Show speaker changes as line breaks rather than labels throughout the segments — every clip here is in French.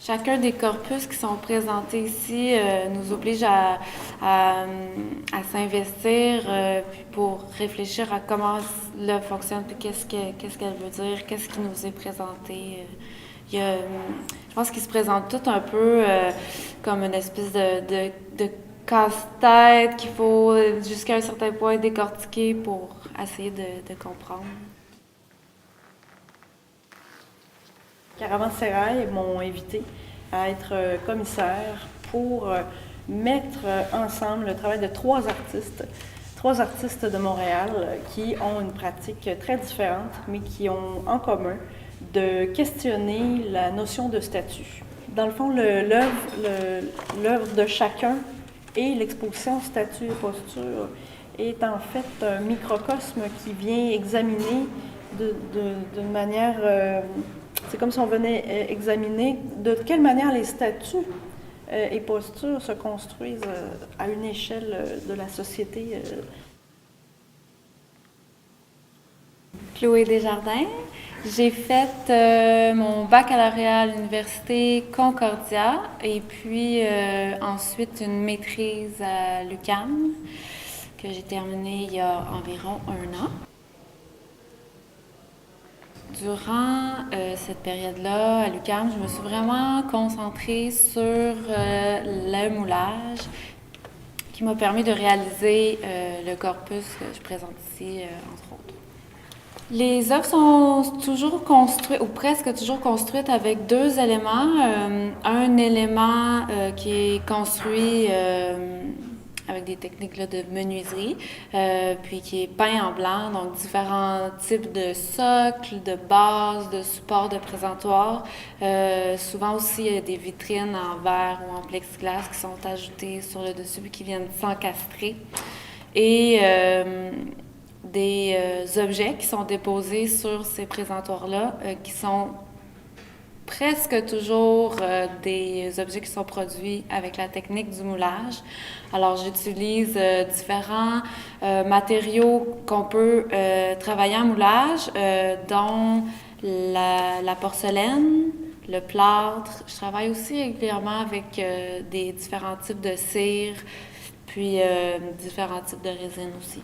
Chacun des corpus qui sont présentés ici nous oblige à s'investir puis pour réfléchir à comment l'œuvre fonctionne, puis qu'est-ce qu'elle veut dire, qu'est-ce qui nous est présenté. Je pense qu'ils se présentent tout un peu comme une espèce de casse-tête qu'il faut jusqu'à un certain point décortiquer pour essayer de comprendre.
Caravansérail m'ont invité à être commissaire pour mettre ensemble le travail de trois artistes de Montréal qui ont une pratique très différente, mais qui ont en commun de questionner la notion de statut. Dans le fond, l'œuvre de chacun et l'exposition statut et posture est en fait un microcosme qui vient examiner d'une manière... c'est comme si on venait examiner de quelle manière les statuts et postures se construisent à une échelle de la société.
Chloé Desjardins. J'ai fait mon baccalauréat à l'université Concordia et puis ensuite une maîtrise à l'UQAM que j'ai terminée il y a environ 1 an. Durant cette période-là, à l'UQAM, je me suis vraiment concentrée sur le moulage qui m'a permis de réaliser le corpus que je présente ici, entre autres. Les œuvres sont toujours construites, ou presque toujours construites, avec deux éléments. Un élément qui est construit avec des techniques là, de menuiserie, puis qui est peint en blanc, donc différents types de socles, de bases, de supports de présentoirs. Souvent aussi, il y a des vitrines en verre ou en plexiglas qui sont ajoutées sur le dessus puis qui viennent s'encastrer. Et des objets qui sont déposés sur ces présentoirs-là, qui sont presque toujours des objets qui sont produits avec la technique du moulage. Alors, j'utilise différents matériaux qu'on peut travailler en moulage, dont la porcelaine, le plâtre. Je travaille aussi régulièrement avec des différents types de cire, puis différents types de résine aussi.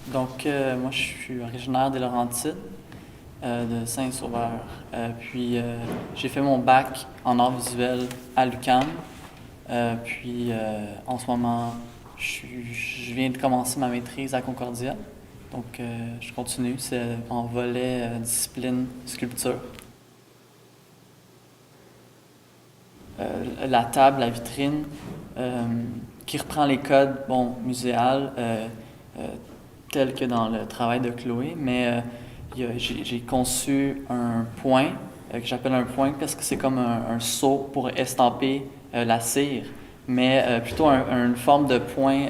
Donc, moi, je suis originaire des Laurentides, de Saint-Sauveur. Puis, j'ai fait mon bac en arts visuels à l'UQAM. Puis, en ce moment, je viens de commencer ma maîtrise à Concordia. Donc, je continue. C'est en volet discipline sculpture. La table, la vitrine, qui reprend les codes muséales, tel que dans le travail de Chloé, mais j'ai conçu un point, que j'appelle un point parce que c'est comme un seau pour estamper la cire, mais plutôt une forme de point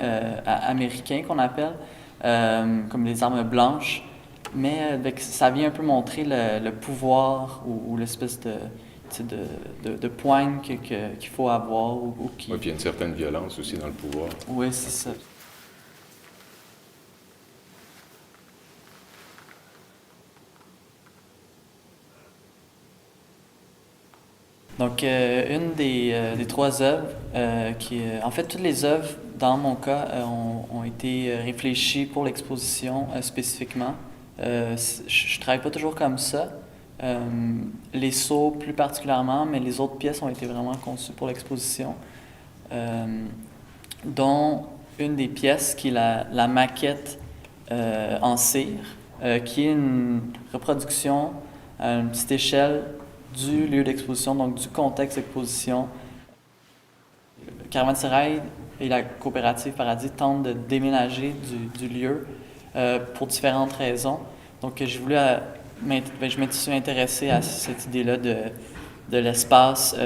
américain qu'on appelle, comme les armes blanches, mais ça vient un peu montrer le pouvoir ou l'espèce de poigne qu'il faut avoir.
Oui, puis il y a une certaine violence aussi dans le pouvoir.
Oui, c'est ça. Donc, une des trois œuvres, en fait, toutes les œuvres, dans mon cas, ont été réfléchies pour l'exposition spécifiquement. Je travaille pas toujours comme ça. Les seaux plus particulièrement, mais les autres pièces ont été vraiment conçues pour l'exposition. Dont une des pièces qui est la maquette en cire, qui est une reproduction à une petite échelle du lieu d'exposition, donc du contexte d'exposition. Caravansérail et la coopérative Paradis tentent de déménager du lieu pour différentes raisons. Donc, j'ai voulu, je me suis intéressé à cette idée-là de l'espace,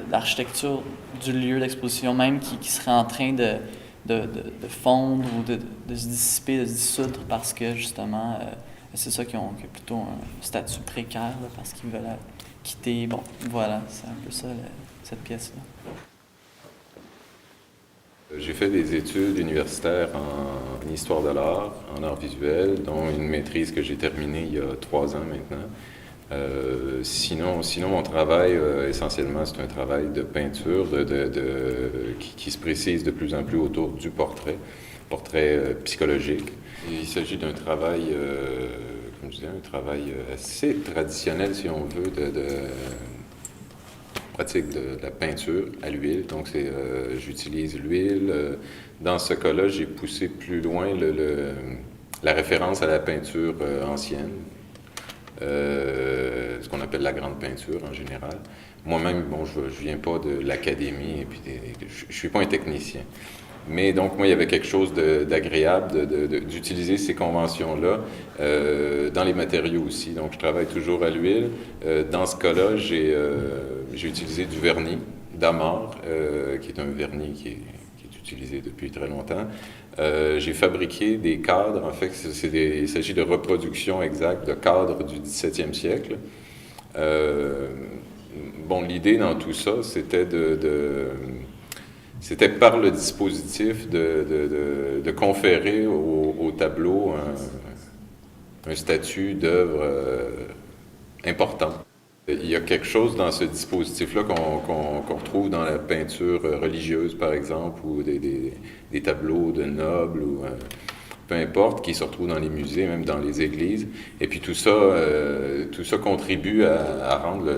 l'architecture du lieu d'exposition même qui serait en train de fondre ou de se dissiper, de se dissoudre parce que justement, c'est ça qui a plutôt un statut précaire là, parce qu'ils veulent quitter. Bon, voilà, c'est un peu ça cette pièce-là.
J'ai fait des études universitaires en histoire de l'art, en art visuel, dont une maîtrise que j'ai terminée il y a 3 ans maintenant. Sinon, mon travail, essentiellement, c'est un travail de peinture qui se précise de plus en plus autour du portrait psychologique. Il s'agit d'un travail, comme je disais, un travail assez traditionnel, si on veut, de pratique de la peinture à l'huile. Donc, j'utilise l'huile. Dans ce cas-là, j'ai poussé plus loin la référence à la peinture ancienne. Ce qu'on appelle la grande peinture en général. Moi-même, bon, je viens pas de l'académie et puis je suis pas un technicien. Mais donc, moi, il y avait quelque chose d'agréable d'utiliser ces conventions-là dans les matériaux aussi. Donc, je travaille toujours à l'huile. Dans ce cas-là, j'ai utilisé du vernis d'amare, qui est un vernis qui est utilisé depuis très longtemps. J'ai fabriqué des cadres. En fait, il s'agit de reproductions exactes de cadres du 17e siècle. Bon, l'idée dans tout ça, c'était c'était par le dispositif de conférer au tableau un statut d'œuvre important. Il y a quelque chose dans ce dispositif-là qu'on retrouve dans la peinture religieuse, par exemple, ou des tableaux de nobles, ou peu importe, qui se retrouvent dans les musées, même dans les églises. Et puis tout ça contribue à rendre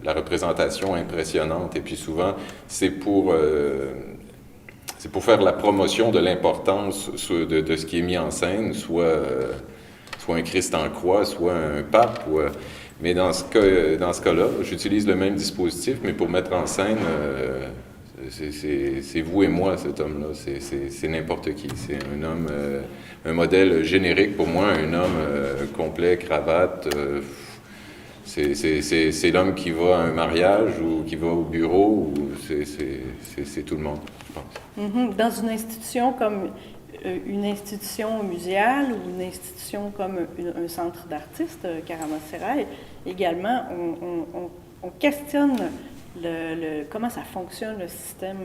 la représentation impressionnante. Et puis souvent, c'est pour faire la promotion de l'importance de ce qui est mis en scène, soit un Christ en croix, soit un pape. Mais dans ce cas-là, j'utilise le même dispositif, mais pour mettre en scène, c'est vous et moi, cet homme-là. C'est n'importe qui. C'est un homme, un modèle générique pour moi, un homme complet, cravate. C'est l'homme qui va à un mariage ou qui va au bureau, ou c'est tout le monde, je pense.
Mm-hmm. Dans une institution comme une institution muséale ou une institution comme un centre d'artistes, Caravansérail, également, on questionne comment ça fonctionne le système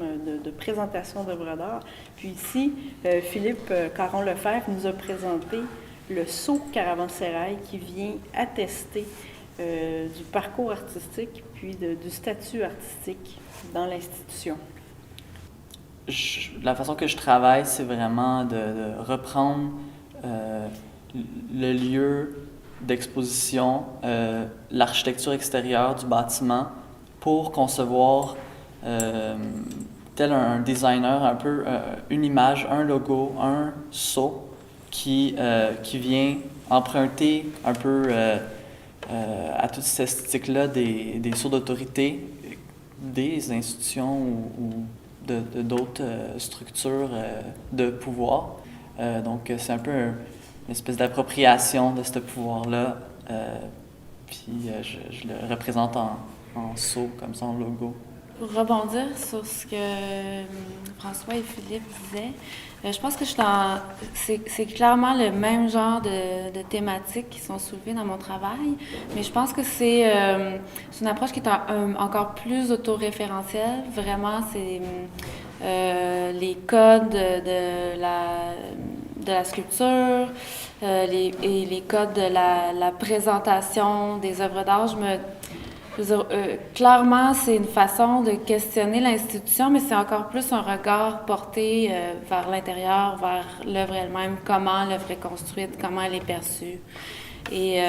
de présentation d'œuvres d'art. Puis ici, Philippe Caron-Lefebvre nous a présenté le sceau Caravansérail qui vient attester du parcours artistique puis du statut artistique dans l'institution.
La façon que je travaille, c'est vraiment de reprendre le lieu d'exposition, l'architecture extérieure du bâtiment pour concevoir, tel un designer, un peu une image, un logo, un sceau qui vient emprunter un peu à toute cette esthétique-là des sceaux d'autorité des institutions ou d'autres structures de pouvoir. Donc, c'est un peu une espèce d'appropriation de ce pouvoir-là. Puis, je le représente en sceau, comme son logo.
Pour rebondir sur ce que François et Philippe disaient, je pense que c'est clairement le même genre de thématiques qui sont soulevées dans mon travail, mais je pense que c'est une approche qui est encore plus autoréférentielle. Vraiment, c'est les codes de la sculpture et les codes de la présentation des œuvres d'art. Je veux dire, clairement, c'est une façon de questionner l'institution, mais c'est encore plus un regard porté vers l'intérieur, vers l'œuvre elle-même, comment l'œuvre est construite, comment elle est perçue. Et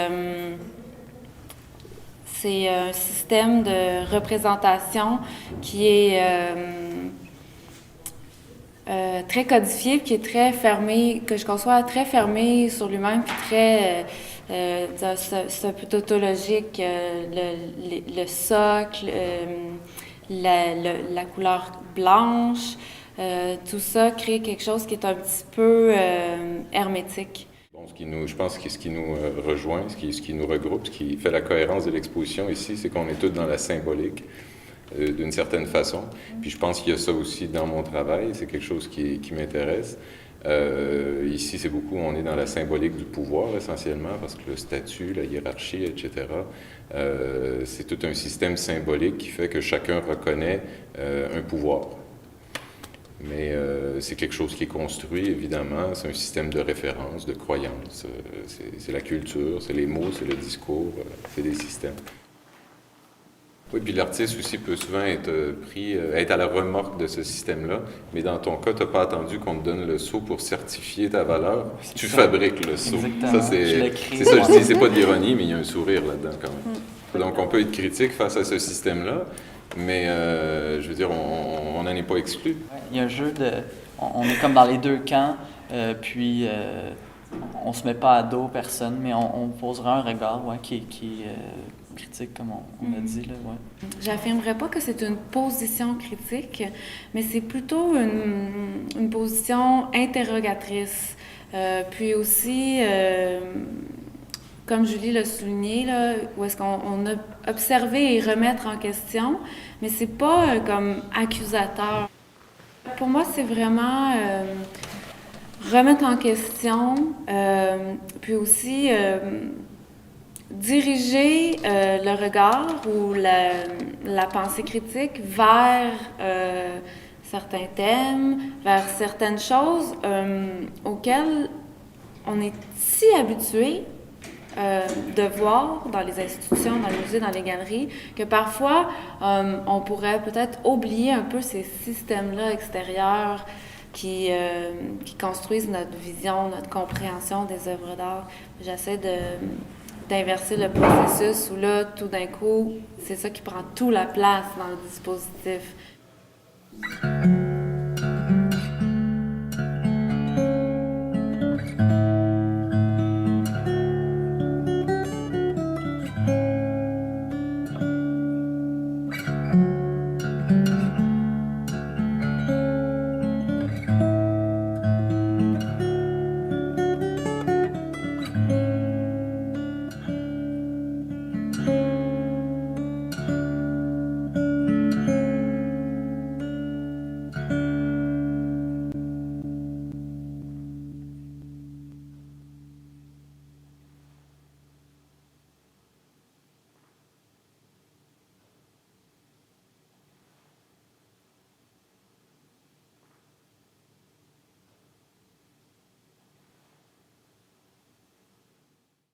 c'est un système de représentation qui est très codifié, qui est très fermé, que je conçois très fermé sur lui-même, puis très... c'est un peu tautologique, le socle, la couleur blanche, Tout ça crée quelque chose qui est un petit peu hermétique.
Bon, je pense que ce qui nous rejoint, ce qui nous regroupe, ce qui fait la cohérence de l'exposition ici, c'est qu'on est tous dans la symbolique d'une certaine façon. Puis je pense qu'il y a ça aussi dans mon travail, c'est quelque chose qui m'intéresse. Ici, c'est beaucoup, on est dans la symbolique du pouvoir essentiellement, parce que le statut, la hiérarchie, etc., c'est tout un système symbolique qui fait que chacun reconnaît un pouvoir. Mais c'est quelque chose qui est construit, évidemment. C'est un système de référence, de croyance. C'est la culture, c'est les mots, c'est le discours, c'est des systèmes. Oui, puis l'artiste aussi peut souvent être être à la remorque de ce système-là. Mais dans ton cas, tu n'as pas attendu qu'on te donne le sceau pour certifier ta valeur. Tu fabriques le sceau.
Exactement.
Ça, c'est
Je
ça, je dis, c'est pas de l'ironie, mais il y a un sourire là-dedans quand même. Donc, on peut être critique face à ce système-là. Mais, je veux dire, on n'en est pas exclu.
Il y a un jeu de... On est comme dans les deux camps, puis on se met pas à dos personne, mais on posera un regard qui est critique, comme on a dit. Là, ouais.
J'affirmerais pas que c'est une position critique, mais c'est plutôt une position interrogatrice. Puis aussi... comme Julie l'a souligné, là, où est-ce qu'on a observé et remettre en question, mais c'est pas comme accusateur. Pour moi, c'est vraiment remettre en question, puis aussi diriger le regard ou la pensée critique vers certains thèmes, vers certaines choses auxquelles on est si habitué de voir dans les institutions, dans les musées, dans les galeries, que parfois, on pourrait peut-être oublier un peu ces systèmes-là extérieurs qui construisent notre vision, notre compréhension des œuvres d'art. J'essaie d'inverser le processus où là, tout d'un coup, c'est ça qui prend toute la place dans le dispositif.